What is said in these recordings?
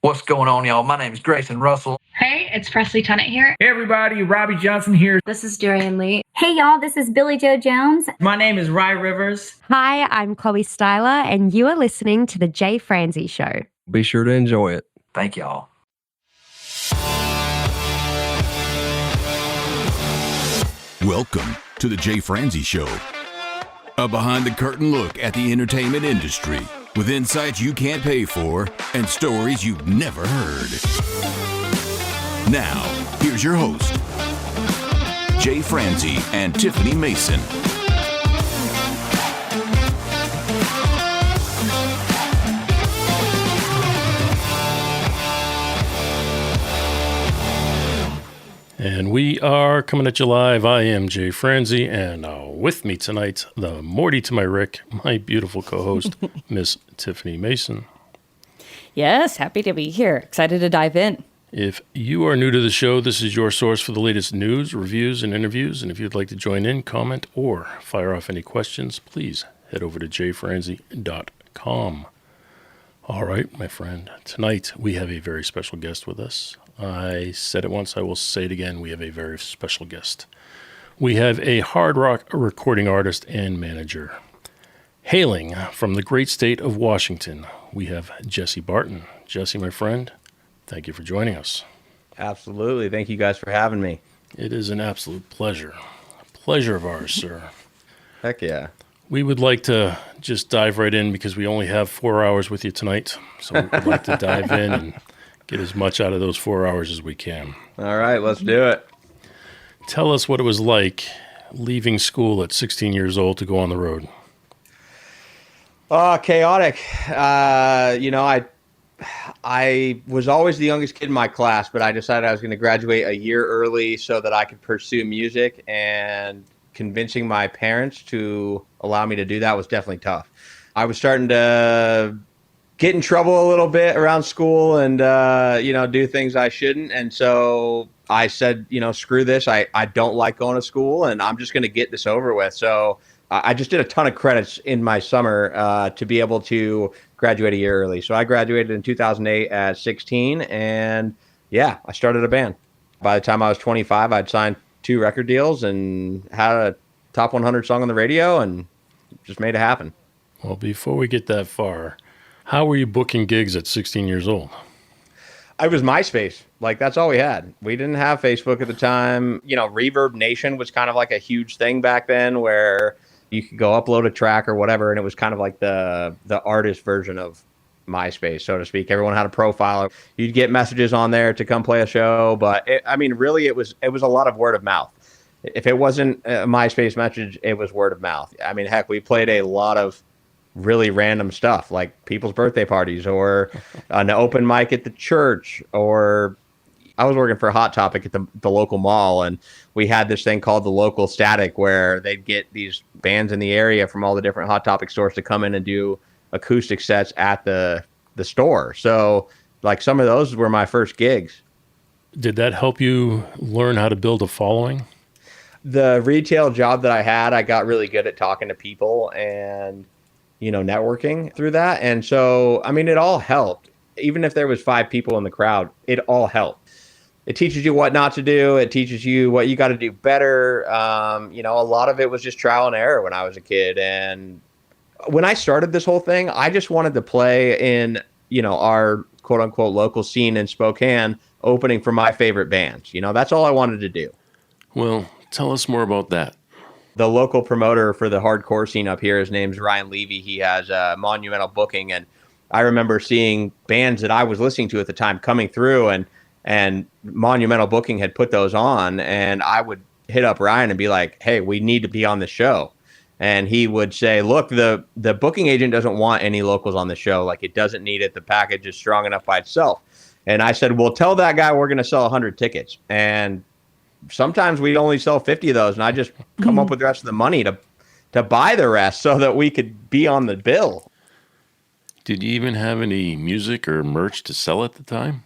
What's going on, y'all? My name is Grayson Russell. Hey, it's Presley Tunnett here. Hey everybody, Robbie Johnson here. This is Darian Lee. Hey y'all, this is Billy Joe Jones. My name is Rye Rivers. Hi, I'm Chloe Styler, and you are listening to The Jay Franzi Show. Be sure to enjoy it. Thank y'all. Welcome to The Jay Franzi Show, a behind-the-curtain look at the entertainment industry with insights you can't pay for and stories you've never heard. Now, here's your host, Jay Franzi and Tiffany Mason. And we are coming at you live. I am Jay Franzi, and with me tonight, the Morty to my Rick, my beautiful co-host, Miss Tiffany Mason. Yes, happy to be here. Excited to dive in. If you are new to the show, this is your source for the latest news, reviews, and interviews. And if you'd like to join in, comment, or fire off any questions, please head over to jfranzi.com. All right, my friend. Tonight, we have a very special guest with us. I said it once, I will say it again. We have a very special guest. We have a hard rock recording artist and manager. Hailing from the great state of Washington, we have Jesse Barton. Jesse, my friend, thank you for joining us. Absolutely. Thank you guys for having me. It is an absolute pleasure. A pleasure of ours, sir. Heck yeah. We would like to just dive right in because we only have 4 hours with you tonight. So we'd like to dive in and get as much out of those 4 hours as we can. All right, let's do it. Tell us what it was like leaving school at 16 years old to go on the road. Chaotic. I was always the youngest kid in my class, but I decided I was going to graduate a year early so that I could pursue music, and convincing my parents to allow me to do that was definitely tough. I was starting to get in trouble a little bit around school and, do things I shouldn't. And so I said, screw this. I don't like going to school, and I'm just going to get this over with. So I just did a ton of credits in my summer to be able to graduate a year early. So I graduated in 2008 at 16, and I started a band. By the time I was 25, I'd signed 2 record deals and had a top 100 song on the radio and just made it happen. Well, before we get that far, how were you booking gigs at 16 years old? I was MySpace. That's all we had. We didn't have Facebook at the time. Reverb Nation was kind of like a huge thing back then where you could go upload a track or whatever, and it was kind of like the artist version of MySpace, so to speak. Everyone had a profile. You'd get messages on there to come play a show, but really it was a lot of word of mouth. If it wasn't a MySpace message, it was word of mouth. Heck, we played a lot of really random stuff, like people's birthday parties or an open mic at the church, or I was working for Hot Topic at the local mall, and we had this thing called the local static where they'd get these bands in the area from all the different Hot Topic stores to come in and do acoustic sets at the store. So some of those were my first gigs. Did that help you learn how to build a following? The retail job that I had, I got really good at talking to people and networking through that. And so, it all helped. Even if there was 5 people in the crowd, it all helped. It teaches you what not to do. It teaches you what you got to do better. A lot of it was just trial and error when I was a kid. And when I started this whole thing, I just wanted to play in, our quote unquote local scene in Spokane, opening for my favorite bands. That's all I wanted to do. Well, tell us more about that. The local promoter for the hardcore scene up here, his name's Ryan Levy. He has Monumental Booking. And I remember seeing bands that I was listening to at the time coming through, and Monumental Booking had put those on, and I would hit up Ryan and be like, hey, we need to be on the show. And he would say, look, the booking agent doesn't want any locals on the show. It doesn't need it. The package is strong enough by itself. And I said, well, tell that guy we're going to sell 100 tickets. And sometimes we'd only sell 50 of those, and I just come up with the rest of the money to buy the rest so that we could be on the bill. Did you even have any music or merch to sell at the time?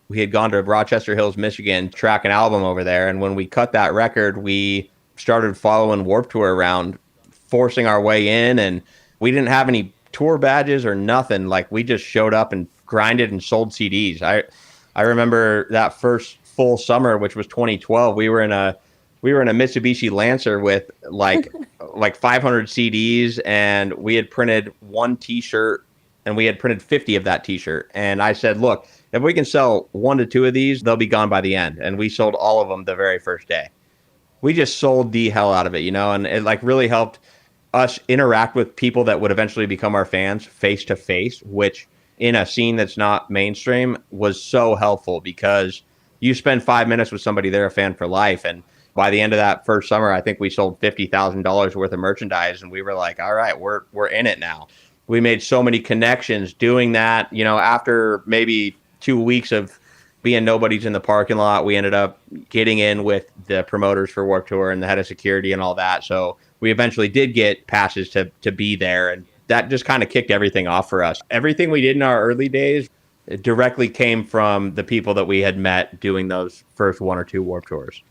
We had gone to Rochester Hills, Michigan, to track an album over there. And when we cut that record, we started following Warped Tour around, forcing our way in. And we didn't have any tour badges or nothing. We just showed up and grinded and sold CDs. I remember that first full summer, which was 2012. We were in a Mitsubishi Lancer with like 500 CDs, and we had printed one T-shirt, and we had printed 50 of that T-shirt. And I said, look, if we can sell 1 to 2 of these, they'll be gone by the end. And we sold all of them the very first day. We just sold the hell out of it, and it like really helped us interact with people that would eventually become our fans face to face, which in a scene that's not mainstream was so helpful, because you spend 5 minutes with somebody, they're a fan for life. And by the end of that first summer, I think we sold $50,000 worth of merchandise, and we were like, all right, we're in it now. We made so many connections doing that. After maybe 2 weeks of being nobodies in the parking lot, we ended up getting in with the promoters for Warped Tour and the head of security and all that. So we eventually did get passes to be there, and that just kind of kicked everything off for us. Everything we did in our early days, it directly came from the people that we had met doing those first 1 or 2 Warped Tours.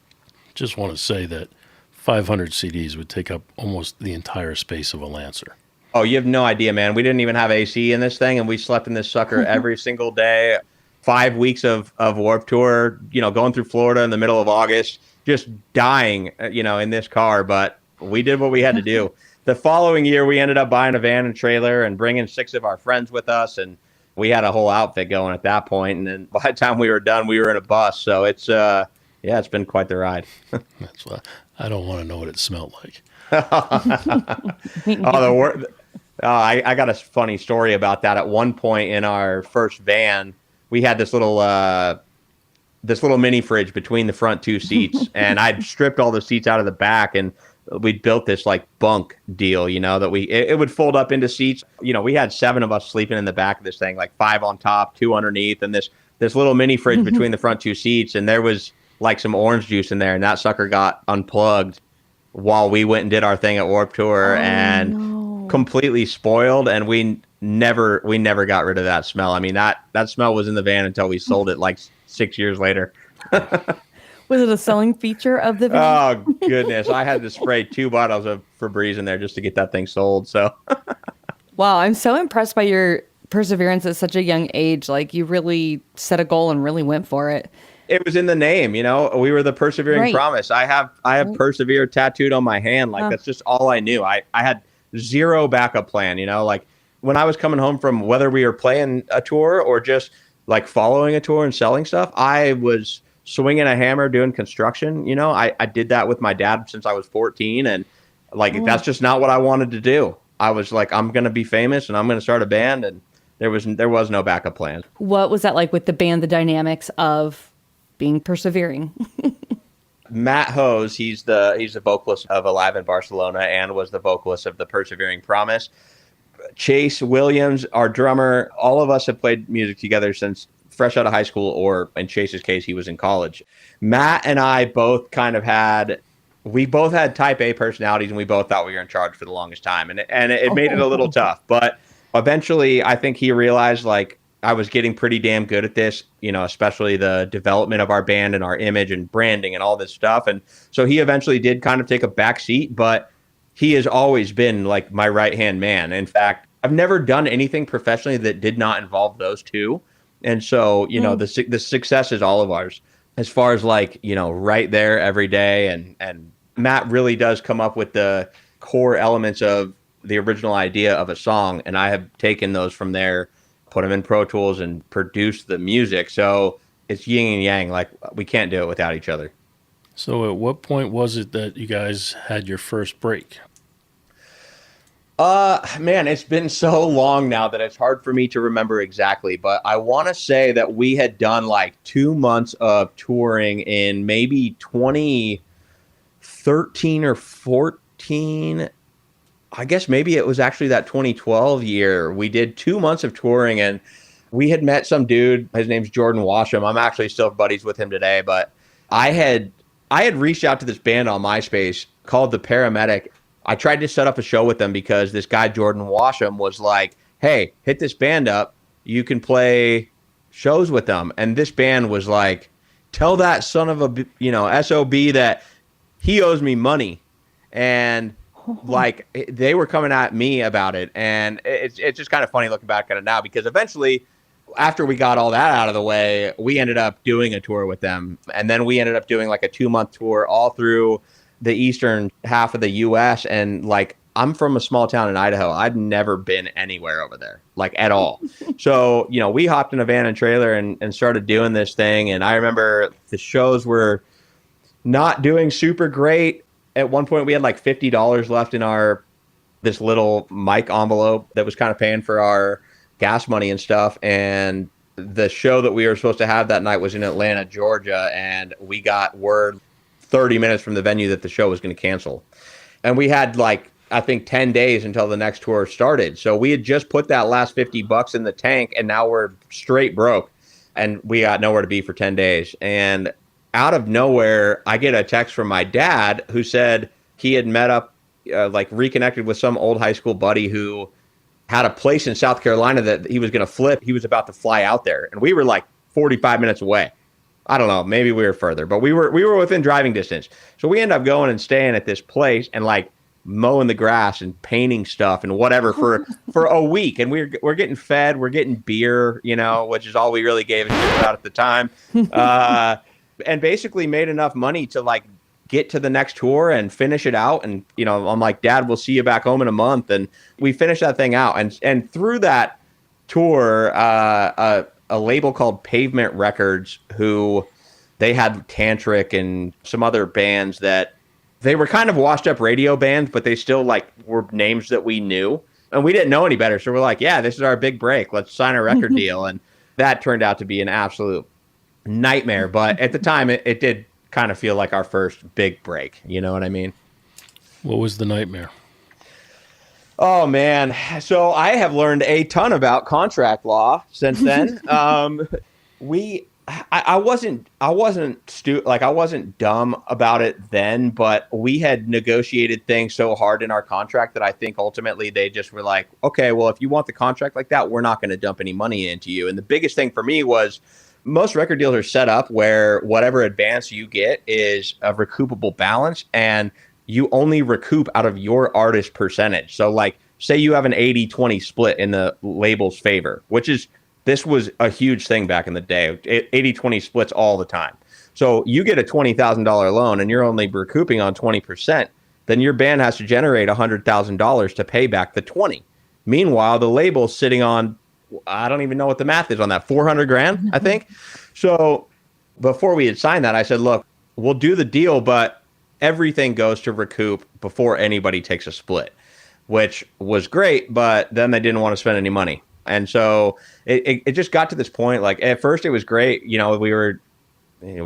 Just want to say that 500 CDs would take up almost the entire space of a Lancer. Oh, you have no idea, man. We didn't even have AC in this thing, and we slept in this sucker every single day. 5 weeks of Warped Tour, going through Florida in the middle of August, just dying, in this car. But we did what we had to do. The following year, we ended up buying a van and trailer and bringing 6 of our friends with us, and we had a whole outfit going at that point. And then by the time we were done, we were in a bus. So it's been quite the ride. That's why I don't want to know what it smelled like. I got a funny story about that. At one point in our first van, we had this little mini fridge between the front 2 seats, and I'd stripped all the seats out of the back, and we'd built this like bunk deal, that it would fold up into seats. We had 7 of us sleeping in the back of this thing, like 5 on top, 2 underneath, and this little mini fridge between the front 2 seats, and there was like some orange juice in there, and that sucker got unplugged while we went and did our thing at Warped Tour, completely spoiled, and we never got rid of that smell. I mean, that smell was in the van until we sold it like 6 years later. Was it a selling feature of the van? Oh goodness, I had to spray 2 bottles of Febreze in there just to get that thing sold. So Wow, I'm so impressed by your perseverance at such a young age. Like, you really set a goal and really went for it. it was in the name, we were the persevering promise. I have persevere tattooed on my hand. Like, that's just all I knew. I had zero backup plan, like when I was coming home from whether we were playing a tour or just like following a tour and selling stuff, I was swinging a hammer, doing construction. I did that with my dad since I was 14. And like, that's just not what I wanted to do. I was like, I'm going to be famous and I'm going to start a band. And there was no backup plan. What was that like with the band, the dynamics of being persevering? Matt Hose, he's the vocalist of Alive in Barcelona and was the vocalist of the Persevering Promise. Chase Williams, our drummer, all of us have played music together since fresh out of high school, or in Chase's case, he was in college. Matt and I both had type A personalities, and we both thought we were in charge for the longest time. And it made it a little tough. But eventually, I think he realized, like, I was getting pretty damn good at this, especially the development of our band and our image and branding and all this stuff. And so he eventually did kind of take a back seat, but he has always been like my right-hand man. In fact, I've never done anything professionally that did not involve those two. And so, the success is all of ours as far as like, right there every day. And Matt really does come up with the core elements of the original idea of a song. And I have taken those from there, put them in Pro Tools and produced the music. So it's yin and yang. Like, we can't do it without each other. So at what point was it that you guys had your first break? Man, it's been so long now that it's hard for me to remember exactly, but I want to say that we had done like 2 months of touring in maybe 2013 or 14. I guess maybe it was actually that 2012 year. We did 2 months of touring, and we had met some dude. His name's Jordan Washam. I'm actually still buddies with him today, but I had reached out to this band on MySpace called The Paramedic. I tried to set up a show with them because this guy, Jordan Washam, was like, hey, hit this band up. You can play shows with them. And this band was like, tell that son of a, SOB that he owes me money. And like, they were coming at me about it. And it's just kind of funny looking back at it now, because eventually after we got all that out of the way, we ended up doing a tour with them. And then we ended up doing like a 2-month tour all through the eastern half of the US. And like, I'm from a small town in Idaho. I'd never been anywhere over there, like at all. So, you know, we hopped in a van and trailer and started doing this thing. And I remember the shows were not doing super great. At one point we had like $50 left in this little mic envelope that was kind of paying for our gas money and stuff. And the show that we were supposed to have that night was in Atlanta, Georgia. And we got word 30 minutes from the venue that the show was going to cancel. And we had like, I think 10 days until the next tour started. So we had just put that last $50 in the tank and now we're straight broke and we got nowhere to be for 10 days. And out of nowhere, I get a text from my dad who said he had met up, like reconnected with some old high school buddy who had a place in South Carolina that he was going to flip. He was about to fly out there and we were like 45 minutes away. I don't know, maybe we were further, but we were within driving distance. So we ended up going and staying at this place and like mowing the grass and painting stuff and whatever for a week. And we're getting fed, we're getting beer, you know, which is all we really gave a shit about at the time. And basically made enough money to like get to the next tour and finish it out. And, you know, I'm like, Dad, we'll see you back home in a month. And we finished that thing out. And through that tour, a label called Pavement Records, who they had Tantric and some other bands that they were kind of washed up radio bands, but they still like were names that we knew and we didn't know any better. So we're like, yeah, this is our big break. Let's sign a record deal. And that turned out to be an absolute nightmare. But at the time it did kind of feel like our first big break. You know what I mean? What was the nightmare? Oh man. So I have learned a ton about contract law since then. I wasn't I wasn't dumb about it then, but we had negotiated things so hard in our contract that I think ultimately they just were like, okay, well, if you want the contract like that, we're not going to dump any money into you. And the biggest thing for me was most record deals are set up where whatever advance you get is a recoupable balance and you only recoup out of your artist percentage. So like, say you have an 80-20 split in the label's favor, this was a huge thing back in the day. 80-20 splits all the time. So you get a $20,000 loan and you're only recouping on 20%, then your band has to generate $100,000 to pay back the 20. Meanwhile, the label's sitting on, I don't even know what the math is on that, 400 grand, I think. So before we had signed that, I said, look, we'll do the deal, but everything goes to recoup before anybody takes a split, which was great, but then they didn't want to spend any money. And so it just got to this point. Like at first it was great. You know, we're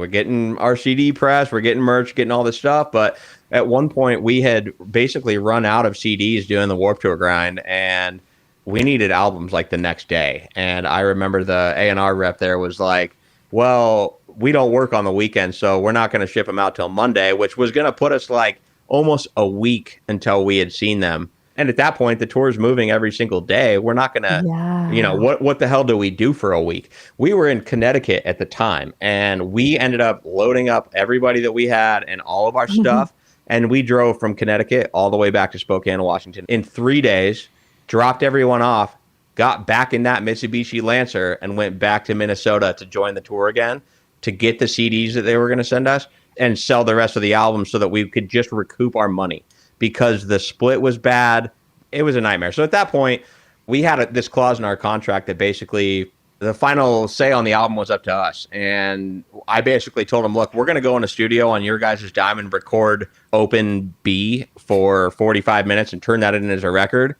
getting our CD press, we're getting merch, getting all this stuff. But at one point we had basically run out of CDs doing the Warped Tour grind and we needed albums like the next day. And I remember the A&R rep there was like, well, we don't work on the weekend, so we're not going to ship them out till Monday, which was going to put us like almost a week until we had seen them. And at that point, the tour's moving every single day. We're not going to, you know, what the hell do we do for a week? We were in Connecticut at the time, and we ended up loading up everybody that we had and all of our stuff. And we drove from Connecticut all the way back to Spokane, Washington in 3 days, dropped everyone off, got back in that Mitsubishi Lancer, and went back to Minnesota to join the tour again to get the CDs that they were going to send us and sell the rest of the album so that we could just recoup our money. Because the split was bad. It was a nightmare. So at that point, we had this clause in our contract that basically the final say on the album was up to us. And I basically told them, look, we're going to go in a studio on your guys' dime and record open B for 45 minutes and turn that in as a record.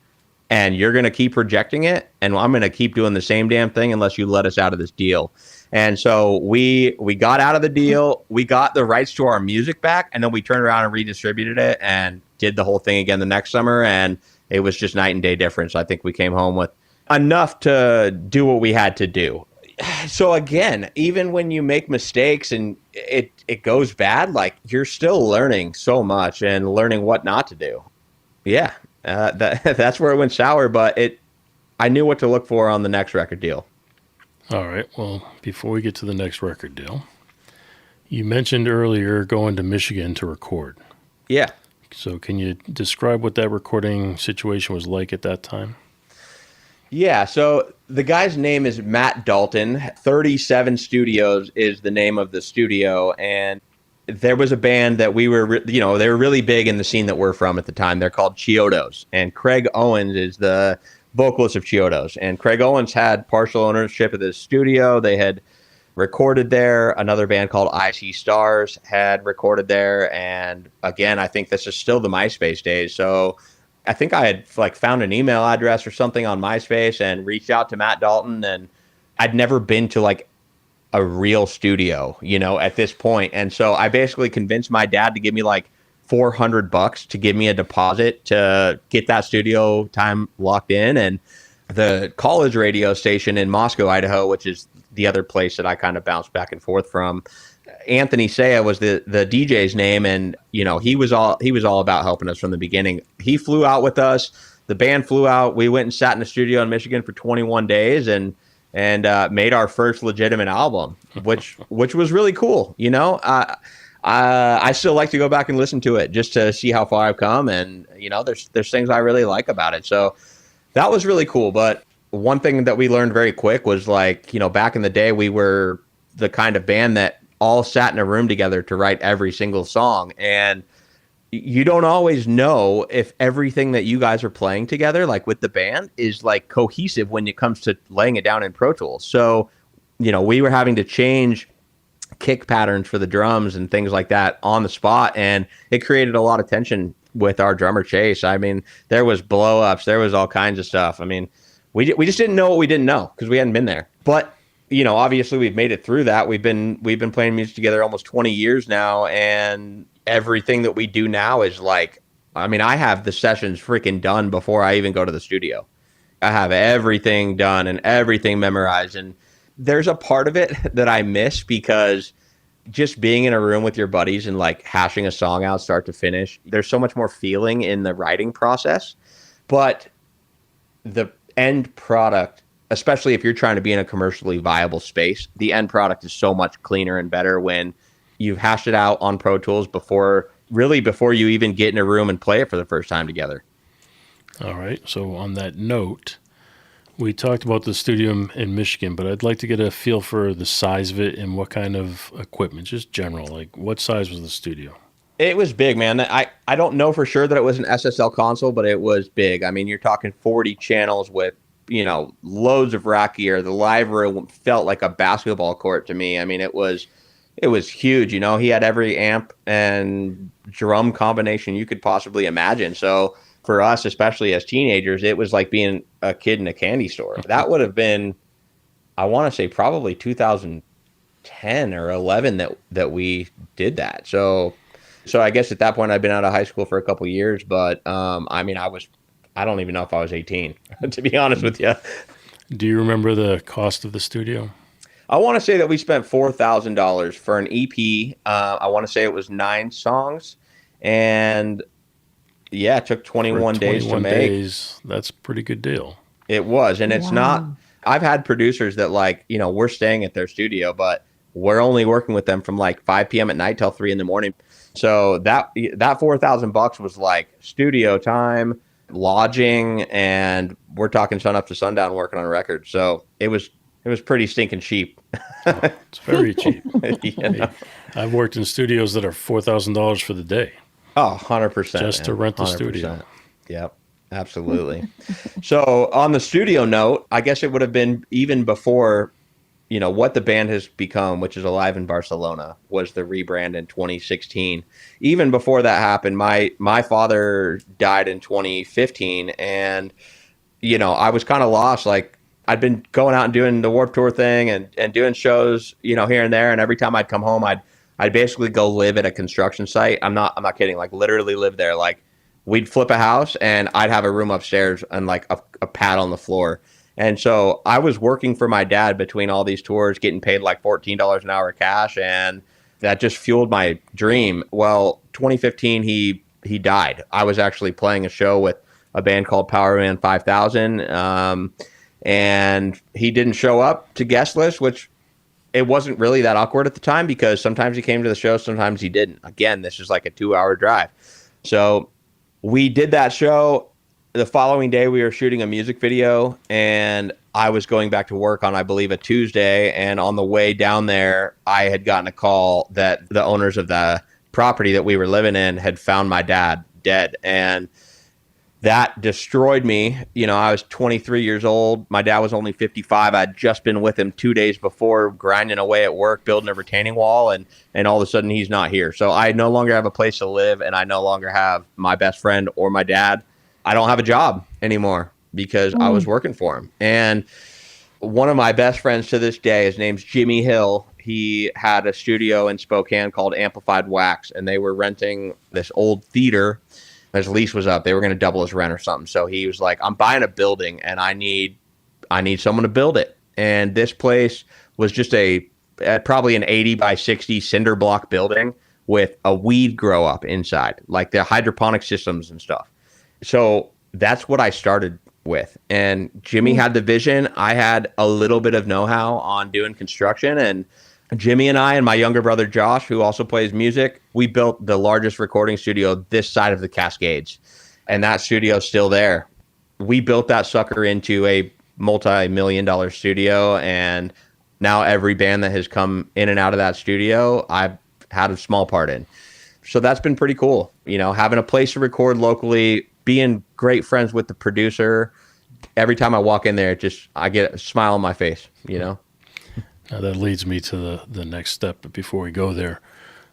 And you're going to keep rejecting it. And I'm going to keep doing the same damn thing unless you let us out of this deal. And so we got out of the deal. We got the rights to our music back. And then we turned around and redistributed it and did the whole thing again the next summer. And it was just night and day difference. I think we came home with enough to do what we had to do. So again, even when you make mistakes and it goes bad, like you're still learning so much and learning what not to do. Yeah, that's where it went sour, but I knew what to look for on the next record deal. All right. Well, before we get to the next record deal, you mentioned earlier going to Michigan to record. Yeah. So can you describe what that recording situation was like at that time? Yeah, so the guy's name is Matt Dalton. 37 Studios is the name of the studio, and there was a band that we were, they were really big in the scene that we're from at the time. They're called Chiodos, and Craig Owens is the vocalist of Chiodos. And Craig Owens had partial ownership of this studio. They had recorded there. Another band called I See Stars had recorded there. And again, I think this is still the MySpace days. So I think I had found an email address or something on MySpace and reached out to Matt Dalton. And I'd never been to a real studio, at this point. And so I basically convinced my dad to give me $400 to give me a deposit to get that studio time locked in. And the college radio station in Moscow, Idaho, which is the other place that I kind of bounced back and forth from, Anthony Saya was the DJ's name. And, he was all about helping us from the beginning. He flew out with us. The band flew out. We went and sat in the studio in Michigan for 21 days and made our first legitimate album, which was really cool. I still like to go back and listen to it just to see how far I've come. And, there's things I really like about it. So that was really cool. But one thing that we learned very quick was back in the day, we were the kind of band that all sat in a room together to write every single song. And you don't always know if everything that you guys are playing together, with the band, is cohesive when it comes to laying it down in Pro Tools. So, we were having to change kick patterns for the drums and things like that on the spot. And it created a lot of tension with our drummer Chase. I mean, there was blow ups, there was all kinds of stuff. I mean, we just didn't know what we didn't know because we hadn't been there. But, obviously we've made it through that. We've been playing music together almost 20 years now. And everything that we do now is I have the sessions freaking done before I even go to the studio. I have everything done and everything memorized. And there's a part of it that I miss because just being in a room with your buddies and hashing a song out start to finish, there's so much more feeling in the writing process. But the end product, especially if you're trying to be in a commercially viable space, the end product is so much cleaner and better when you've hashed it out on Pro Tools before you even get in a room and play it for the first time together. All right. So on that note, we talked about the studio in Michigan, but I'd like to get a feel for the size of it and what kind of equipment, just general, what size was the studio? It was big, man. I don't know for sure that it was an SSL console, but it was big. I mean, you're talking 40 channels with, loads of rack gear. The live room felt like a basketball court to me. I mean, it was huge. He had every amp and drum combination you could possibly imagine. So for us, especially as teenagers, it was like being a kid in a candy store. That would have been, I want to say, probably 2010 or 11 that we did that. So I guess at that point I'd been out of high school for a couple of years, but I don't even know if I was 18, to be honest with you. Do you remember the cost of the studio? I want to say that we spent $4,000 for an EP. I want to say it was 9 songs, and yeah, it took 21 days to make. That's a pretty good deal. It was, and it's not. I've had producers that we're staying at their studio, but we're only working with them from 5 p.m. at night till 3 a.m. So that $4,000 was studio time, lodging, and we're talking sun up to sundown working on a record. So it was pretty stinking cheap. It's very cheap. I've worked in studios that are $4,000 for the day. Oh, 100%. Just to rent the studio. Yep, absolutely. So on the studio note, I guess it would have been even before, what the band has become, which is Alive in Barcelona, was the rebrand in 2016. Even before that happened, my father died in 2015, and, I was kind of lost. I'd been going out and doing the Warped Tour thing and doing shows, here and there. And every time I'd come home, I'd basically go live at a construction site. I'm not kidding. Literally live there. We'd flip a house and I'd have a room upstairs and a pad on the floor. And so I was working for my dad between all these tours, getting paid $14 an hour cash. And that just fueled my dream. Well, 2015, he died. I was actually playing a show with a band called Powerman 5000. And he didn't show up to guest list, which it wasn't really that awkward at the time because sometimes he came to the show, sometimes he didn't. Again, this is a 2-hour drive. So we did that show. The following day, we were shooting a music video, and I was going back to work on, I believe, a Tuesday. And on the way down there, I had gotten a call that the owners of the property that we were living in had found my dad dead. And that destroyed me. You know, I was 23 years old. My dad was only 55. I'd just been with him 2 days before, grinding away at work, building a retaining wall, and all of a sudden he's not here. So I no longer have a place to live, and I no longer have my best friend or my dad. I don't have a job anymore because I was working for him. And one of my best friends to this day, his name's Jimmy Hill. He had a studio in Spokane called Amplified Wax, and they were renting this old theater. His lease was up. They were going to double his rent or something. So he was like, I'm buying a building and I need someone to build it. And this place was just probably an 80 by 60 cinder block building with a weed grow up inside, like the hydroponic systems and stuff. So that's what I started with. And Jimmy had the vision. I had a little bit of know-how on doing construction, and Jimmy and I and my younger brother Josh, who also plays music, we built the largest recording studio this side of the Cascades. And that studio's still there. We built that sucker into a multi-million-dollar studio, and now every band that has come in and out of that studio, I've had a small part in. So that's been pretty cool. You know, having a place to record locally, being great friends with the producer. Every time I walk in there, I get a smile on my face, you know? Now that leads me to the next step. But before we go there,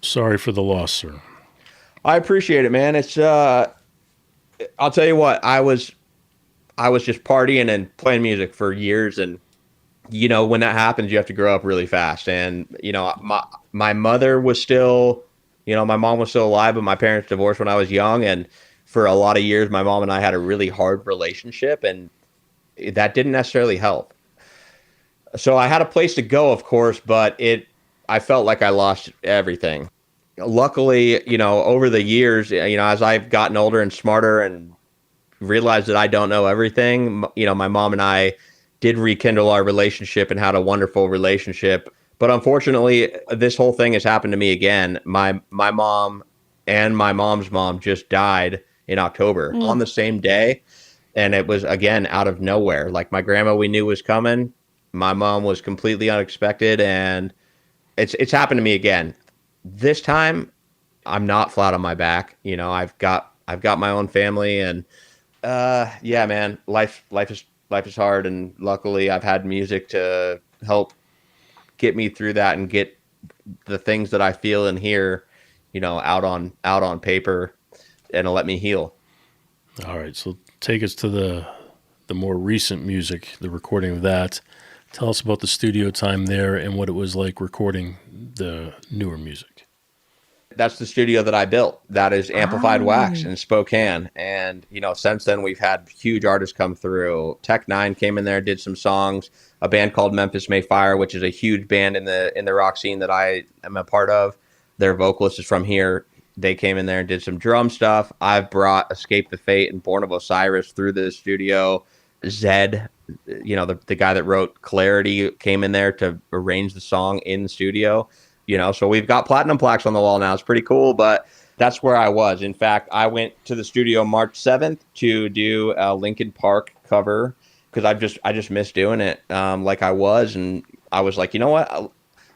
sorry for the loss, sir. I appreciate it, man. It's, I'll tell you what, I was just partying and playing music for years. And, you know, when that happens, you have to grow up really fast. And, you know, my mother was still, you know, my mom was still alive, but my parents divorced when I was young. And for a lot of years, my mom and I had a really hard relationship, and that didn't necessarily help. So I had a place to go, of course, but I felt like I lost everything. Luckily, you know, over the years, you know, as I've gotten older and smarter and realized that I don't know everything, you know, my mom and I did rekindle our relationship and had a wonderful relationship. But unfortunately, this whole thing has happened to me again. My mom and my mom's mom just died in October on the same day. And it was, again, out of nowhere. Like, my grandma we knew was coming. My mom was completely unexpected, and it's happened to me again. This time, I'm not flat on my back. You know, I've got my own family, and yeah, man, life is hard, and luckily I've had music to help get me through that and get the things that I feel and hear, you know, out on paper, and to let me heal. All right, so take us to the more recent music, the recording of that. Tell us about the studio time there and what it was like recording the newer music. That's the studio that I built. That is Amplified Wax in Spokane. And, you know, since then we've had huge artists come through. Tech Nine came in there, did some songs. A band called Memphis May Fire, which is a huge band in the rock scene that I am a part of. Their vocalist is from here. They came in there and did some drum stuff. I've brought Escape the Fate and Born of Osiris through the studio. Zed, you know, the guy that wrote Clarity, came in there to arrange the song in the studio. You know, so we've got platinum plaques on the wall now. It's pretty cool, but that's where I was. In fact, I went to the studio March 7th to do a Linkin Park cover because I just missed doing it like I was. And I was like, you know what?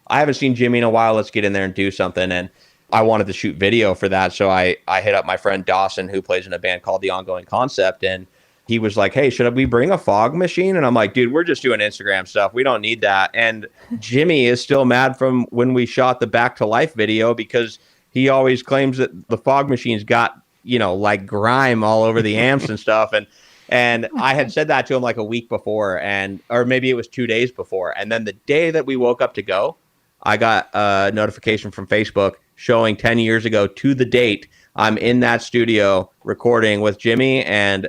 I haven't seen Jimmy in a while. Let's get in there and do something. And I wanted to shoot video for that. So I hit up my friend Dawson, who plays in a band called The Ongoing Concept. And he was like, hey, should we bring a fog machine? And I'm like, dude, we're just doing Instagram stuff. We don't need that. And Jimmy is still mad from when we shot the Back to Life video because he always claims that the fog machine's got, you know, like grime all over the amps and stuff. And I had said that to him like a week before, or maybe it was 2 days before. And then the day that we woke up to go, I got a notification from Facebook showing 10 years ago to the date I'm in that studio recording with Jimmy, and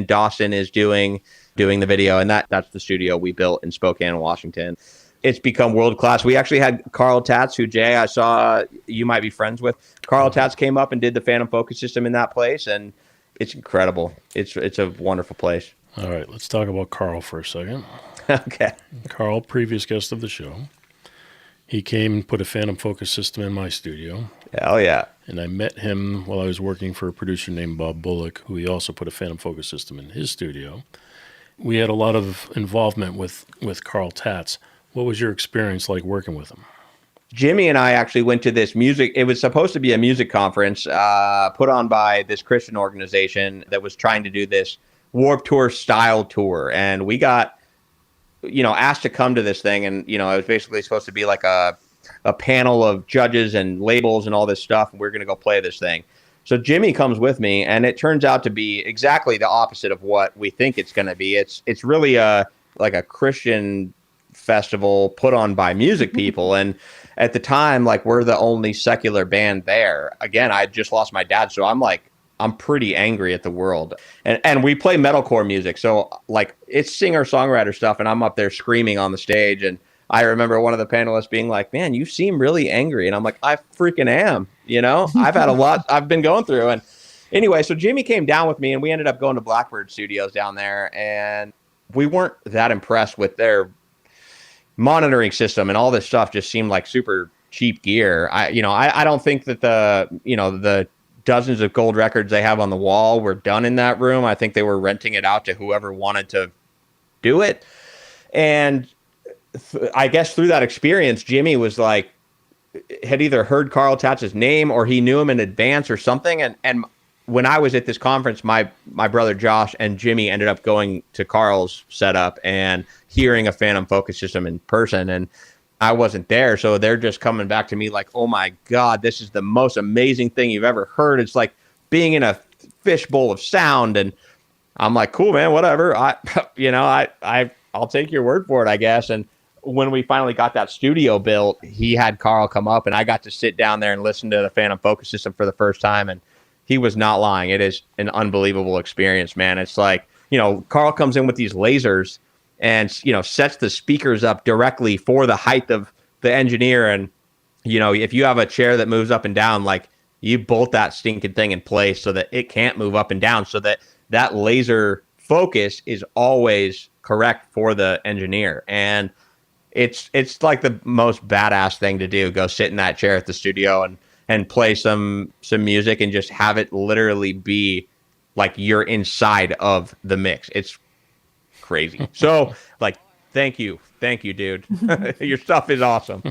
Dawson is doing the video, and that's the studio we built in Spokane, Washington. It's become world class. We actually had Carl Tatz, who Jay, I saw you might be friends with. Carl Tatz came up and did the Phantom Focus system in that place, and it's incredible. It's a wonderful place. All right, let's talk about Carl for a second. Okay. Carl, previous guest of the show. He came and put a Phantom Focus system in my studio. Hell yeah. And I met him while I was working for a producer named Bob Bullock, who he also put a Phantom Focus system in his studio. We had a lot of involvement with Carl Tatz. What was your experience like working with him? Jimmy and I actually went to this music. It was supposed to be a music conference put on by this Christian organization that was trying to do this Warped Tour style tour. And we got, asked to come to this thing. And, it was basically supposed to be like a panel of judges and labels and all this stuff. And we're going to go play this thing. So Jimmy comes with me, and it turns out to be exactly the opposite of what we think it's going to be. It's really like a Christian festival put on by music people. And at the time, like, we're the only secular band there. Again, I just lost my dad, so I'm pretty angry at the world. And we play metalcore music, so like it's singer-songwriter stuff, and I'm up there screaming on the stage. And I remember one of the panelists being like, "Man, you seem really angry." And I'm like, "I freaking am." I've had a lot I've been going through. And anyway, so Jimmy came down with me, and we ended up going to Blackbird Studios down there, and we weren't that impressed with their monitoring system, and all this stuff just seemed like super cheap gear. I don't think that the dozens of gold records they have on the wall were done in that room. I think they were renting it out to whoever wanted to do it. And I guess through that experience, Jimmy was like, had either heard Carl Tatz's name or he knew him in advance or something. And when I was at this conference, my brother Josh and Jimmy ended up going to Carl's setup and hearing a Phantom Focus system in person. And I wasn't there, so they're just coming back to me like, "Oh my God, this is the most amazing thing you've ever heard. It's like being in a fishbowl of sound." And I'm like, "Cool, man, whatever. I'll take your word for it, I guess." And when we finally got that studio built, he had Carl come up, and I got to sit down there and listen to the Phantom Focus system for the first time. And he was not lying. It is an unbelievable experience, man. It's like, Carl comes in with these lasers and, sets the speakers up directly for the height of the engineer. And, if you have a chair that moves up and down, like, you bolt that stinking thing in place so that it can't move up and down, so that laser focus is always correct for the engineer. And it's like the most badass thing to do. Go sit in that chair at the studio and play some music and just have it literally be like you're inside of the mix. It's crazy. So, like, thank you, dude. Your stuff is awesome.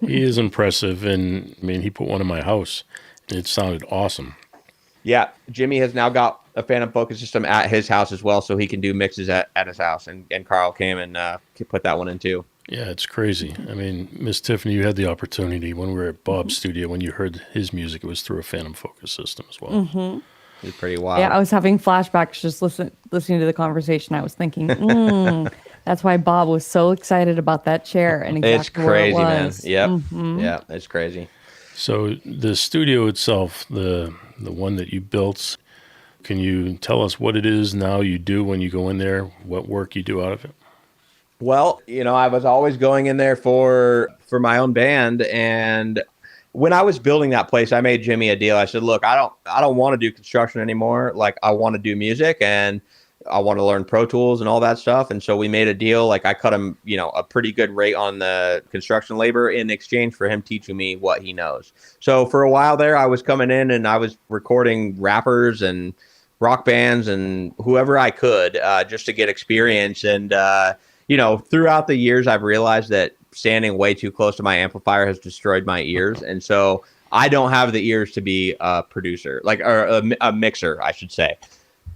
He is impressive, and I mean, he put one in my house, and it sounded awesome. Yeah, Jimmy has now got a Phantom Focus system at his house as well, so he can do mixes at his house, and Carl came and put that one in too. Yeah, it's crazy. I mean, Miss Tiffany, you had the opportunity when we were at Bob's studio, when you heard his music, it was through a Phantom Focus system as well. Mm-hmm. It's pretty wild. Yeah, I was having flashbacks just listening to the conversation. I was thinking, that's why Bob was so excited about that chair and exactly it's crazy, where it man. was. Yep. Mm-hmm. Yeah, it's crazy. So the studio itself, the one that you built, can you tell us what it is now you do when you go in there, what work you do out of it? Well, I was always going in there for my own band, and when I was building that place, I made Jimmy a deal. I said, "Look, I don't want to do construction anymore. Like, I want to do music, and I want to learn Pro Tools and all that stuff." And so we made a deal. Like, I cut him, a pretty good rate on the construction labor in exchange for him teaching me what he knows. So for a while there, I was coming in and I was recording rappers and rock bands and whoever I could, just to get experience. And throughout the years, I've realized that standing way too close to my amplifier has destroyed my ears. And so I don't have the ears to be a producer, or a mixer, I should say.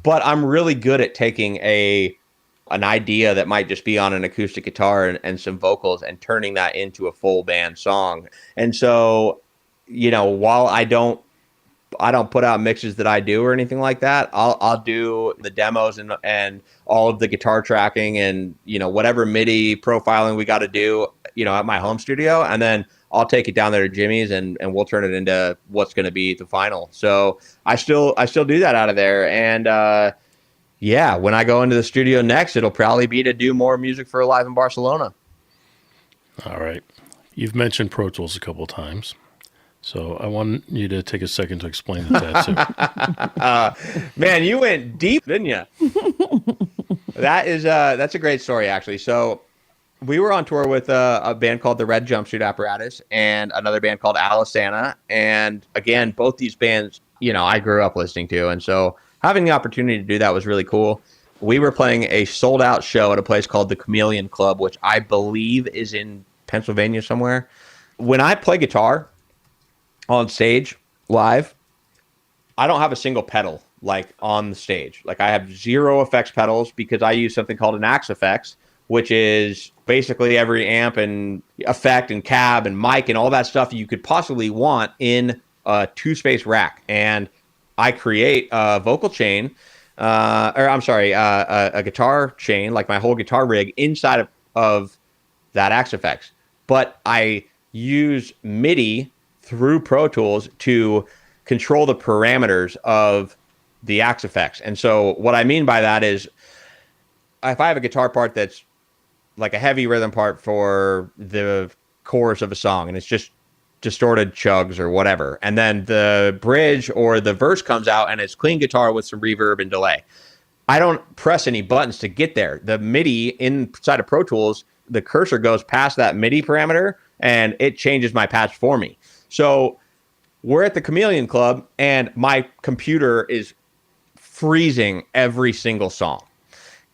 But I'm really good at taking an idea that might just be on an acoustic guitar and some vocals and turning that into a full band song. And so, while I don't put out mixes that I do or anything like that, I'll do the demos and all of the guitar tracking and, whatever MIDI profiling we got to do, at my home studio. And then I'll take it down there to Jimmy's and we'll turn it into what's going to be the final. So I still do that out of there. And, when I go into the studio next, it'll probably be to do more music for Alive in Barcelona. All right. You've mentioned Pro Tools a couple of times, so I want you to take a second to explain the tattoo. Man, you went deep, didn't you? That's a great story, actually. So We were on tour with a band called the Red Jumpsuit Apparatus and another band called Alisana. And again, both these bands, I grew up listening to. And so having the opportunity to do that was really cool. We were playing a sold out show at a place called the Chameleon Club, which I believe is in Pennsylvania somewhere. When I play guitar on stage live, I don't have a single pedal like on the stage. Like I have 0 effects pedals because I use something called an Axe Effects, which is basically every amp and effect and cab and mic and all that stuff you could possibly want in a 2-space rack. And I create a vocal chain, a guitar chain, like my whole guitar rig inside of that Axe Effects. But I use MIDI through Pro Tools to control the parameters of the Axe Effects. And so what I mean by that is if I have a guitar part that's like a heavy rhythm part for the chorus of a song and it's just distorted chugs or whatever, and then the bridge or the verse comes out and it's clean guitar with some reverb and delay, I don't press any buttons to get there. The MIDI inside of Pro Tools, the cursor goes past that MIDI parameter and it changes my patch for me. So we're at the Chameleon Club and my computer is freezing every single song,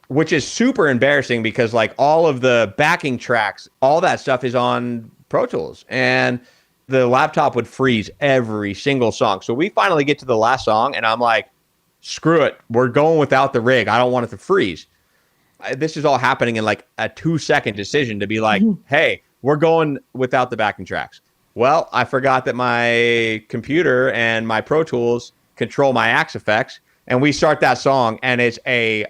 which is super embarrassing because like all of the backing tracks, all that stuff is on Pro Tools and the laptop would freeze every single song. So we finally get to the last song and I'm like, screw it. We're going without the rig. I don't want it to freeze. This is all happening in like a 2-second decision to be like, hey, we're going without the backing tracks. Well, I forgot that my computer and my Pro Tools control my Axe Effects, and we start that song and it's a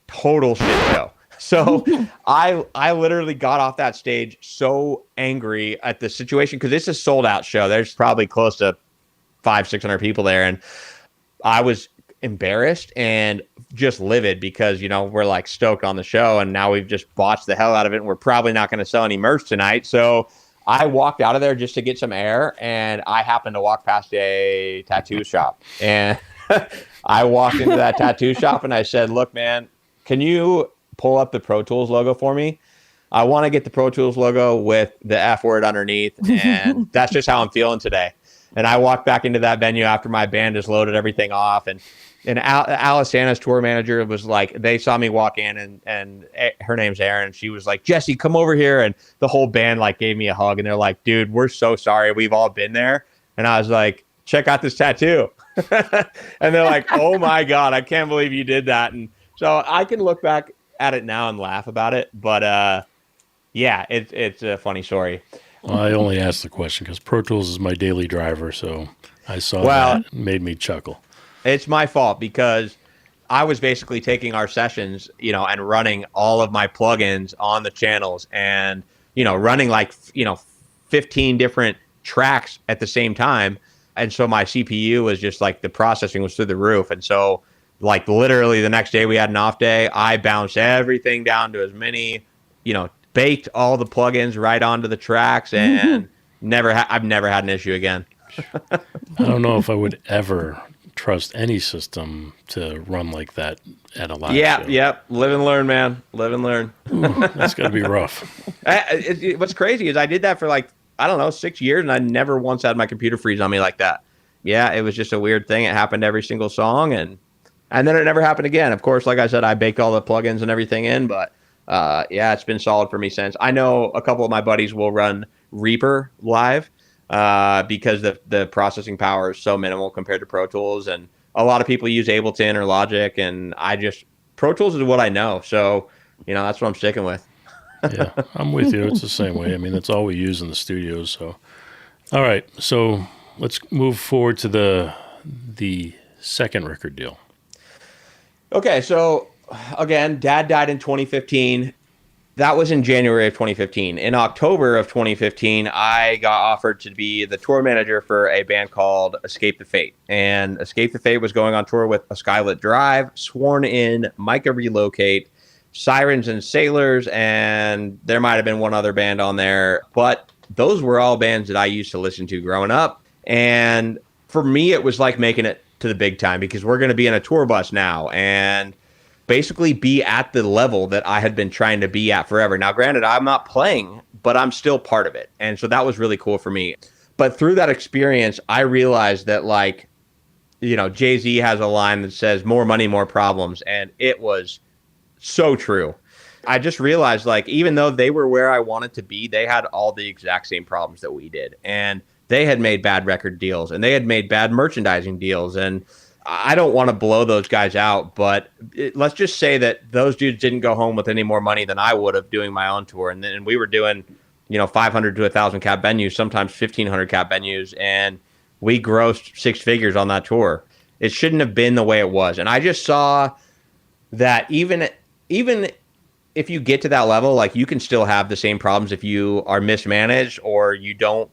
total shit show. So I literally got off that stage so angry at the situation because it's a sold out show. There's probably close to 500-600 people there. And I was embarrassed and just livid because, we're like stoked on the show and now we've just botched the hell out of it. And we're probably not going to sell any merch tonight. So I walked out of there just to get some air. And I happened to walk past a tattoo shop and I walked into that tattoo shop and I said, look, man, can you pull up the Pro Tools logo for me? I want to get the Pro Tools logo with the F word underneath. And that's just how I'm feeling today. And I walked back into that venue after my band has loaded everything off. And Alisana's tour manager was like, they saw me walk in and her name's Erin. And she was like, Jesse, come over here. And the whole band like gave me a hug and they're like, dude, we're so sorry. We've all been there. And I was like, check out this tattoo. And they're like, oh my God, I can't believe you did that. And so I can look back at it now and laugh about it. But yeah, it's a funny story. Well, I only asked the question because Pro Tools is my daily driver. So I saw that. It made me chuckle. It's my fault because I was basically taking our sessions, and running all of my plugins on the channels and, running like, 15 different tracks at the same time. And so my CPU was just like the processing was through the roof. And so like literally the next day we had an off day, I bounced everything down to as many, baked all the plugins right onto the tracks and I've never had an issue again. I don't know if I would ever trust any system to run like that at a live show. Yep. Live and learn, man. Live and learn. Ooh, that's got to be rough. What's crazy is I did that for like, 6 years and I never once had my computer freeze on me like that. Yeah, it was just a weird thing. It happened every single song and then it never happened again. Of course, like I said, I baked all the plugins and everything in, but yeah, it's been solid for me since. I know a couple of my buddies will run Reaper live because the processing power is so minimal compared to Pro Tools. And a lot of people use Ableton or Logic, and Pro Tools is what I know. So, that's what I'm sticking with. Yeah, I'm with you. It's the same way. I mean, that's all we use in the studios. So, all right. So let's move forward to the second record deal. Okay, so again, Dad died in 2015. That was in January of 2015. In October of 2015, I got offered to be the tour manager for a band called Escape the Fate. And Escape the Fate was going on tour with A Skylit Drive, Sworn In, Micah Relocate, Sirens and Sailors, and there might have been one other band on there. But those were all bands that I used to listen to growing up. And for me, it was like making it to the big time because we're going to be in a tour bus now. And basically be at the level that I had been trying to be at forever. Now, granted, I'm not playing, but I'm still part of it. And so that was really cool for me. But through that experience, I realized that, like, you know, Jay-Z has a line that says more money, more problems. And it was so true. I just realized, like, even though they were where I wanted to be, they had all the exact same problems that we did. And they had made bad record deals and they had made bad merchandising deals. And I don't want to blow those guys out, but let's just say that those dudes didn't go home with any more money than I would have doing my own tour. And then we were doing, you know, 500 to 1,000 cap venues, sometimes 1,500 cap venues. And we grossed six figures on that tour. It shouldn't have been the way it was. And I just saw that even if you get to that level, like, you can still have the same problems if you are mismanaged or you don't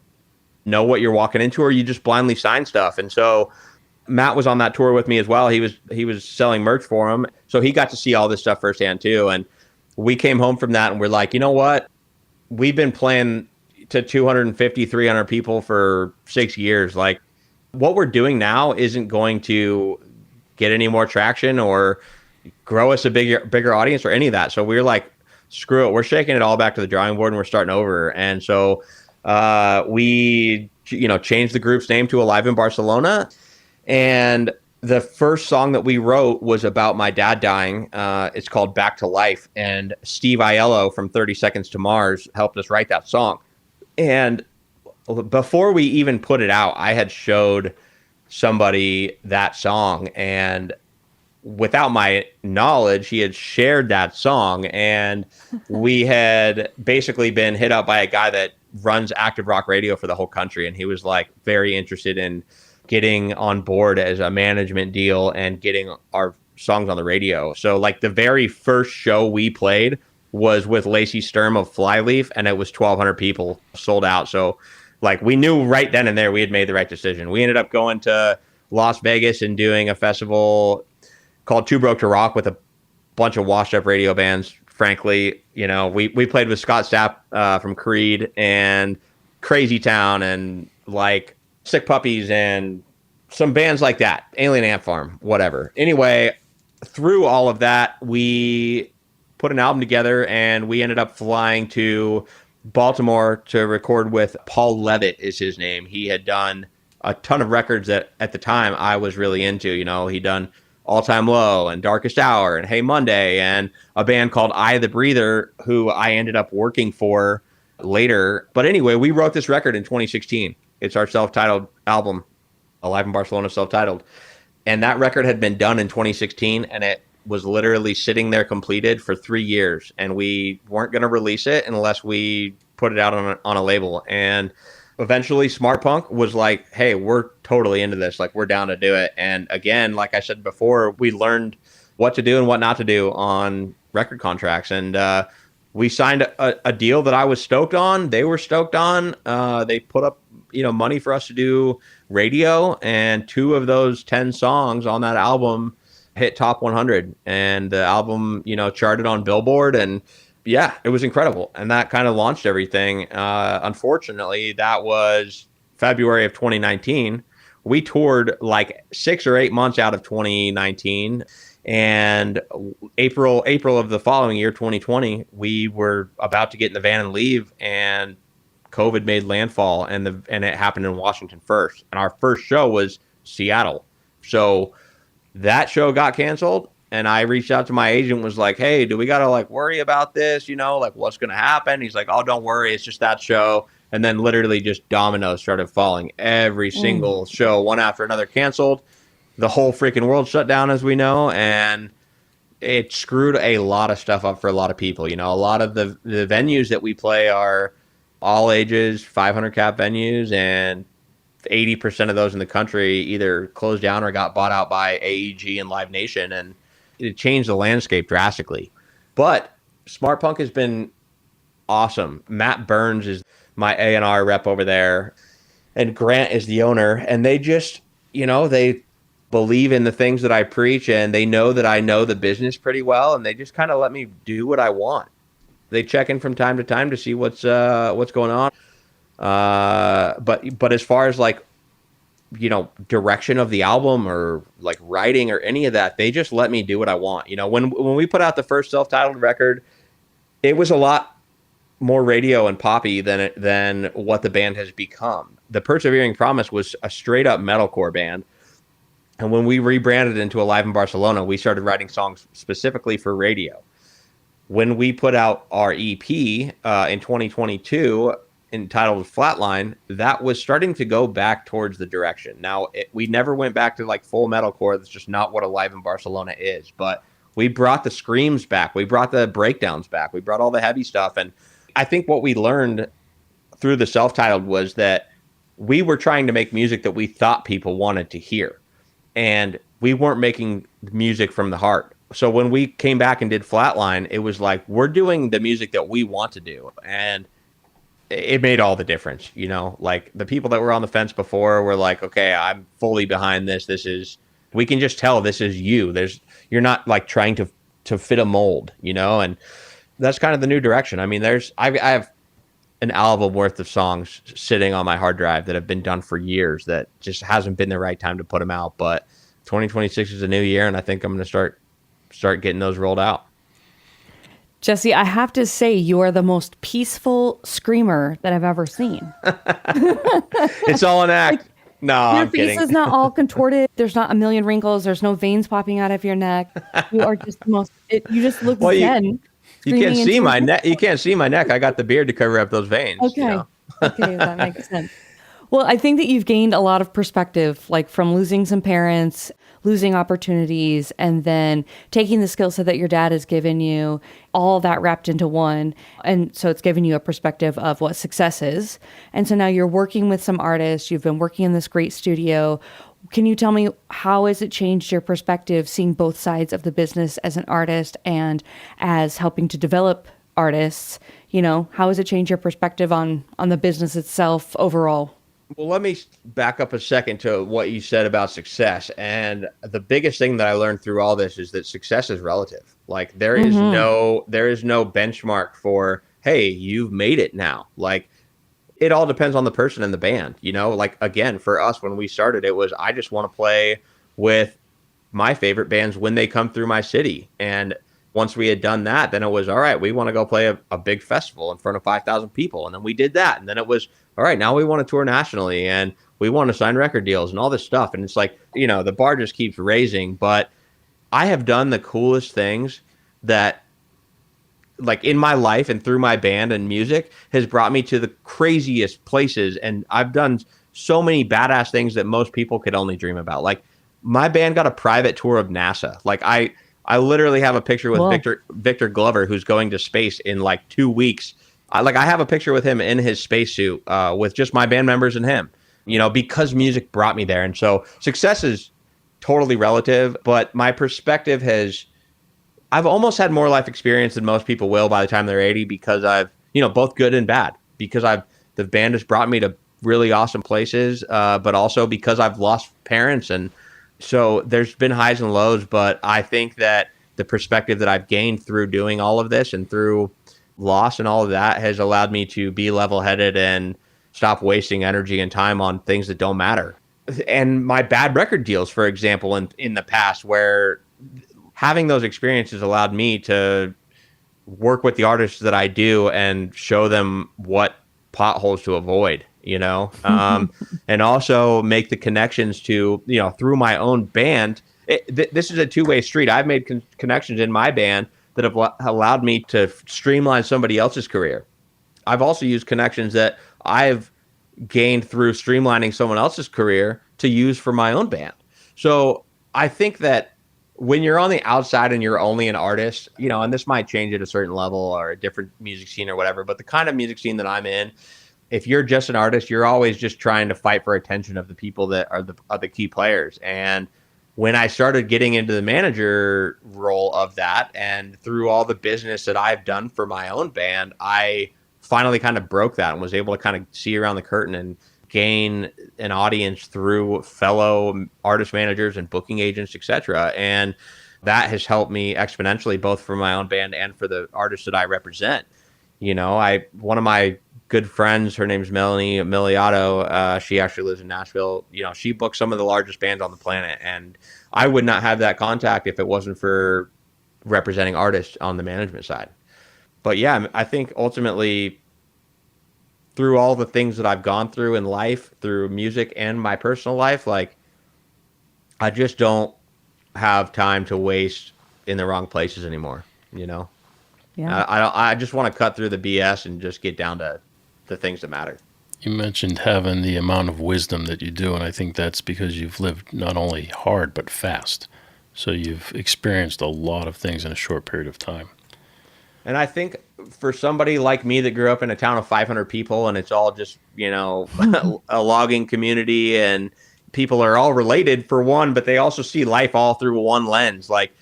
know what you're walking into or you just blindly sign stuff. And so Matt was on that tour with me as well. He was selling merch for him. So he got to see all this stuff firsthand too. And we came home from that and we're like, you know what? We've been playing to 250, 300 people for 6 years. Like, what we're doing now isn't going to get any more traction or grow us a bigger audience or any of that. So we were like, screw it. We're shaking it all back to the drawing board and we're starting over. And so we, you know, changed the group's name to Alive in Barcelona. And the first song that we wrote was about my dad dying. It's called Back to Life. And Steve Aiello from 30 Seconds to Mars helped us write that song. And before we even put it out, I had showed somebody that song. And without my knowledge, he had shared that song. And we had basically been hit up by a guy that runs active rock radio for the whole country. And he was like very interested in getting on board as a management deal and getting our songs on the radio. So like the very first show we played was with Lacey Sturm of Flyleaf, and it was 1,200 people, sold out. So like we knew right then and there we had made the right decision. We ended up going to Las Vegas and doing a festival called Too Broke to Rock with a bunch of washed up radio bands. Frankly, you know, we played with Scott Stapp from Creed and Crazy Town and like Sick Puppies and some bands like that, Alien Ant Farm, whatever. Anyway, through all of that, we put an album together and we ended up flying to Baltimore to record with Paul Levitt is his name. He had done a ton of records that at the time I was really into. You know, he'd done All Time Low and Darkest Hour and Hey Monday and a band called Eye the Breather, who I ended up working for later. But anyway, we wrote this record in 2016. It's our self-titled album, Alive in Barcelona, self-titled. And that record had been done in 2016, and it was literally sitting there completed for 3 years. And we weren't going to release it unless we put it out on a label. And eventually Smart Punk was like, hey, we're totally into this. Like, we're down to do it. And again, like I said before, we learned what to do and what not to do on record contracts. And we signed a deal that I was stoked on. They were stoked on. They put up, you know, money for us to do radio. And 2 of those 10 songs on that album hit top 100. And the album, you know, charted on Billboard. And yeah, it was incredible. And that kind of launched everything. Unfortunately, that was February of 2019. We toured like 6 or 8 months out of 2019. And April of the following year, 2020, we were about to get in the van and leave, and COVID made landfall, and it happened in Washington first. And our first show was Seattle. So that show got canceled. And I reached out to my agent, was like, hey, do we got to like worry about this? You know, like what's going to happen? He's like, oh, don't worry. It's just that show. And then literally just dominoes started falling. Every single show, one after another, canceled. The whole freaking world shut down, as we know. And it screwed a lot of stuff up for a lot of people. You know, a lot of the venues that we play are all ages, 500 cap venues, and 80% of those in the country either closed down or got bought out by AEG and Live Nation. And it changed the landscape drastically. But Smart Punk has been awesome. Matt Burns is my A&R rep over there, and Grant is the owner. And they just, you know, they believe in the things that I preach, and they know that I know the business pretty well, and they just kind of let me do what I want. They check in from time to time to see what's going on. But as far as like direction of the album or like writing or any of that. They just let me do what I want. When we put out the first self-titled record, it was a lot more radio and poppy than what the band has become. The Persevering Promise was a straight up metalcore band. And when we rebranded into Alive in Barcelona, we started writing songs specifically for radio. When we put out our EP in 2022, entitled Flatline, that was starting to go back towards the direction. Now, we never went back to like full metalcore. That's just not what Alive in Barcelona is. But we brought the screams back. We brought the breakdowns back. We brought all the heavy stuff. And I think what we learned through the self-titled was that we were trying to make music that we thought people wanted to hear. And we weren't making music from the heart. So when we came back and did Flatline, it was like, we're doing the music that we want to do. And it made all the difference, like the people that were on the fence before were like, okay, I'm fully behind this. We can just tell this is you. You're not like trying to fit a mold, and that's kind of the new direction. I mean, I have an album worth of songs sitting on my hard drive that have been done for years that just hasn't been the right time to put them out. But 2026 is a new year, and I think I'm going to start getting those rolled out. Jesse, I have to say, you are the most peaceful screamer that I've ever seen. It's all an act. No, your I'm face kidding. is not all contorted. There's not a million wrinkles. There's no veins popping out of your neck. You are just the most. You just look zen. You can't see my neck. You can't see my neck. I got the beard to cover up those veins. Okay. Okay, that makes sense. Well, I think that you've gained a lot of perspective, like from losing some parents, losing opportunities, and then taking the skill set that your dad has given you, all that wrapped into one. And so it's given you a perspective of what success is. And so now you're working with some artists. You've been working in this great studio. Can you tell me, how has it changed your perspective, seeing both sides of the business as an artist and as helping to develop artists? How has it changed your perspective on the business itself overall? Well, let me back up a second to what you said about success. And the biggest thing that I learned through all this is that success is relative. Like there is no benchmark for, hey, you've made it now. Like it all depends on the person in the band, like again, for us, when we started, it was, I just want to play with my favorite bands when they come through my city. And once we had done that, then it was, all right, we want to go play a big festival in front of 5,000 people. And then we did that. And then it was, all right, now we want to tour nationally and we want to sign record deals and all this stuff. And it's like, the bar just keeps raising. But I have done the coolest things that, like in my life and through my band and music, has brought me to the craziest places. And I've done so many badass things that most people could only dream about. Like my band got a private tour of NASA. Like I literally have a picture with Victor Glover, who's going to space in like 2 weeks. I have a picture with him in his spacesuit with just my band members and him, because music brought me there. And so success is totally relative, but my perspective I've almost had more life experience than most people will by the time they're 80, because I've, both good and bad, because the band has brought me to really awesome places, but also because I've lost parents. And so there's been highs and lows, but I think that the perspective that I've gained through doing all of this and through loss and all of that has allowed me to be level-headed and stop wasting energy and time on things that don't matter. And my bad record deals, for example, in the past, where having those experiences allowed me to work with the artists that I do and show them what potholes to avoid, and also make the connections to, through my own band. This is a two-way street. I've made connections in my band that have allowed me to streamline somebody else's career. I've also used connections that I've gained through streamlining someone else's career to use for my own band. So I think that when you're on the outside and you're only an artist, and this might change at a certain level or a different music scene or whatever, but the kind of music scene that I'm in, if you're just an artist, you're always just trying to fight for attention of the people that are the key players. And when I started getting into the manager role of that, and through all the business that I've done for my own band, I finally kind of broke that and was able to kind of see around the curtain and gain an audience through fellow artist managers and booking agents, etc. And that has helped me exponentially, both for my own band and for the artists that I represent. One of my good friends. Her name's Melanie Miliato. She actually lives in Nashville. She books some of the largest bands on the planet, and I would not have that contact if it wasn't for representing artists on the management side. But yeah, I think ultimately, through all the things that I've gone through in life, through music and my personal life, like, I just don't have time to waste in the wrong places anymore. Yeah. I just want to cut through the BS and just get down to the things that matter. You mentioned having the amount of wisdom that you do, and I think that's because you've lived not only hard but fast. So you've experienced a lot of things in a short period of time. And I think for somebody like me that grew up in a town of 500 people and it's all just, a logging community, and people are all related for one, but they also see life all through one lens. Like,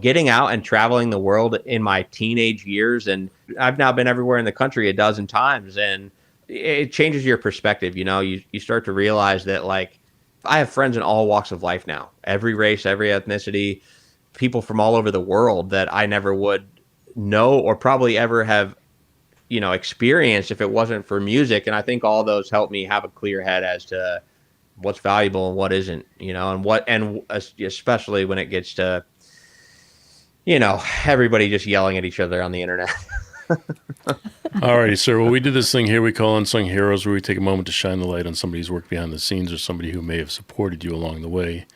getting out and traveling the world in my teenage years, and I've now been everywhere in the country a dozen times, and it changes your perspective. You start to realize that, like, I have friends in all walks of life now, every race, every ethnicity, people from all over the world that I never would know or probably ever have, experienced if it wasn't for music. And I think all those help me have a clear head as to what's valuable and what isn't, and especially when it gets to, everybody just yelling at each other on the internet. All righty, sir. Well, we do this thing here we call Unsung Heroes, where we take a moment to shine the light on somebody's work behind the scenes or somebody who may have supported you along the way.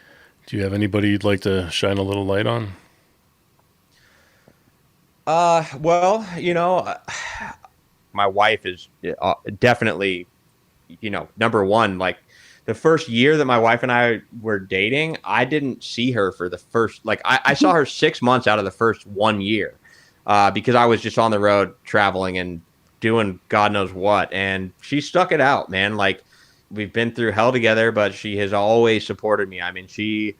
Do you have anybody you'd like to shine a little light on? Well, my wife is definitely, number one. Like, the first year that my wife and I were dating, I didn't see her for the first, I saw her 6 months out of the first 1 year, because I was just on the road traveling and doing God knows what. And she stuck it out, man. Like, we've been through hell together, but she has always supported me. I mean, she,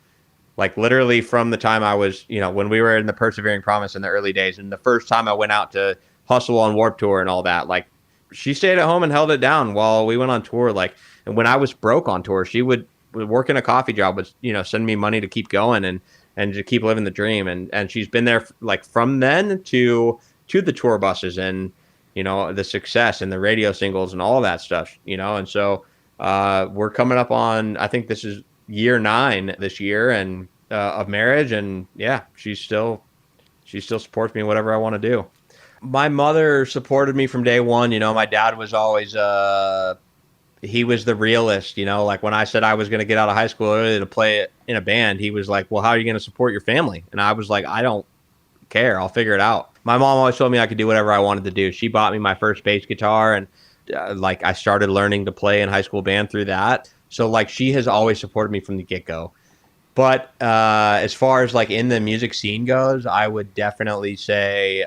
like, literally from the time I was, when we were in the Persevering Promise in the early days, and the first time I went out to hustle on Warped Tour and all that, like, she stayed at home and held it down while we went on tour. Like, and when I was broke on tour, she would work in a coffee job, but, send me money to keep going and to keep living the dream. And she's been there, like, from then to the tour buses and, the success and the radio singles and all that stuff, and so we're coming up on, I think this is year 9 this year, and of marriage, and yeah, she still supports me in whatever I want to do. My mother supported me from day one. My dad was always he was the realist. Like, when I said I was going to get out of high school early to play in a band, he was like, well, how are you going to support your family? And I was like, I don't care, I'll figure it out. My mom always told me I could do whatever I wanted to do. She bought me my first bass guitar, and I started learning to play in high school band through that. So, like, she has always supported me from the get-go. But as far as, like, in the music scene goes, I would definitely say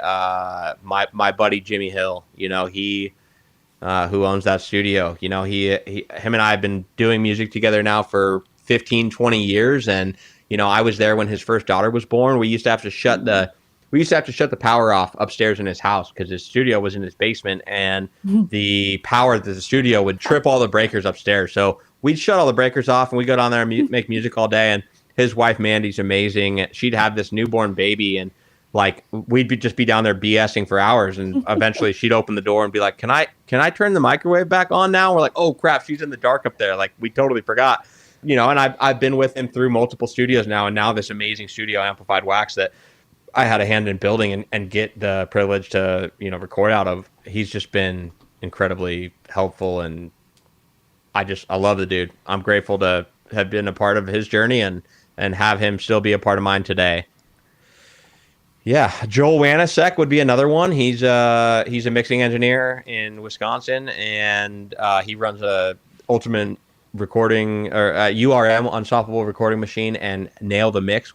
my buddy Jimmy Hill. He who owns that studio. Him and I have been doing music together now for 15, 20 years, and I was there when his first daughter was born. We used to have to shut the power off upstairs in his house because his studio was in his basement, and the power at the studio would trip all the breakers upstairs. So we'd shut all the breakers off, and we'd go down there and make music all day. And his wife, Mandy's amazing. She'd have this newborn baby, and, like, we'd just be down there BSing for hours. And eventually she'd open the door and be like, can I turn the microwave back on now? We're like, oh crap, she's in the dark up there. Like, we totally forgot, and I've been with him through multiple studios now. And now this amazing studio, Amplified Wax, that I had a hand in building and get the privilege to, record out of. He's just been incredibly helpful. And I love the dude. I'm grateful to have been a part of his journey and have him still be a part of mine today. Yeah, Joel Wanasek would be another one. He's a mixing engineer in Wisconsin, and he runs a Ultimate Recording, or URM, Unstoppable Recording Machine, and Nail the Mix.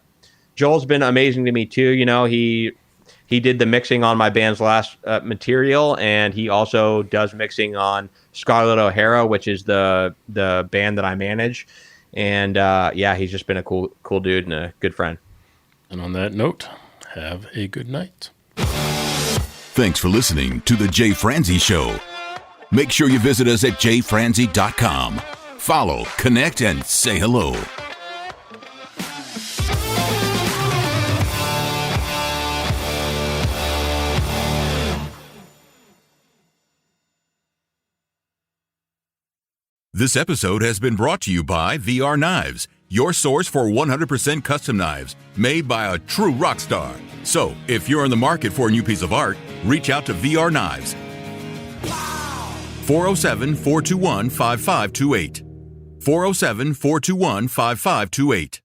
Joel's been amazing to me too. He did the mixing on my band's last material, and he also does mixing on Scarlett O'Hara, which is the band that I manage. And yeah, he's just been a cool dude and a good friend. And on that note, have a good night. Thanks for listening to The Jay Franzi Show. Make sure you visit us at jfranzi.com. Follow, connect, and say hello. This episode has been brought to you by VR Knives, your source for 100% custom knives made by a true rock star. So, if you're in the market for a new piece of art, reach out to VR Knives. 407-421-5528. 407-421-5528.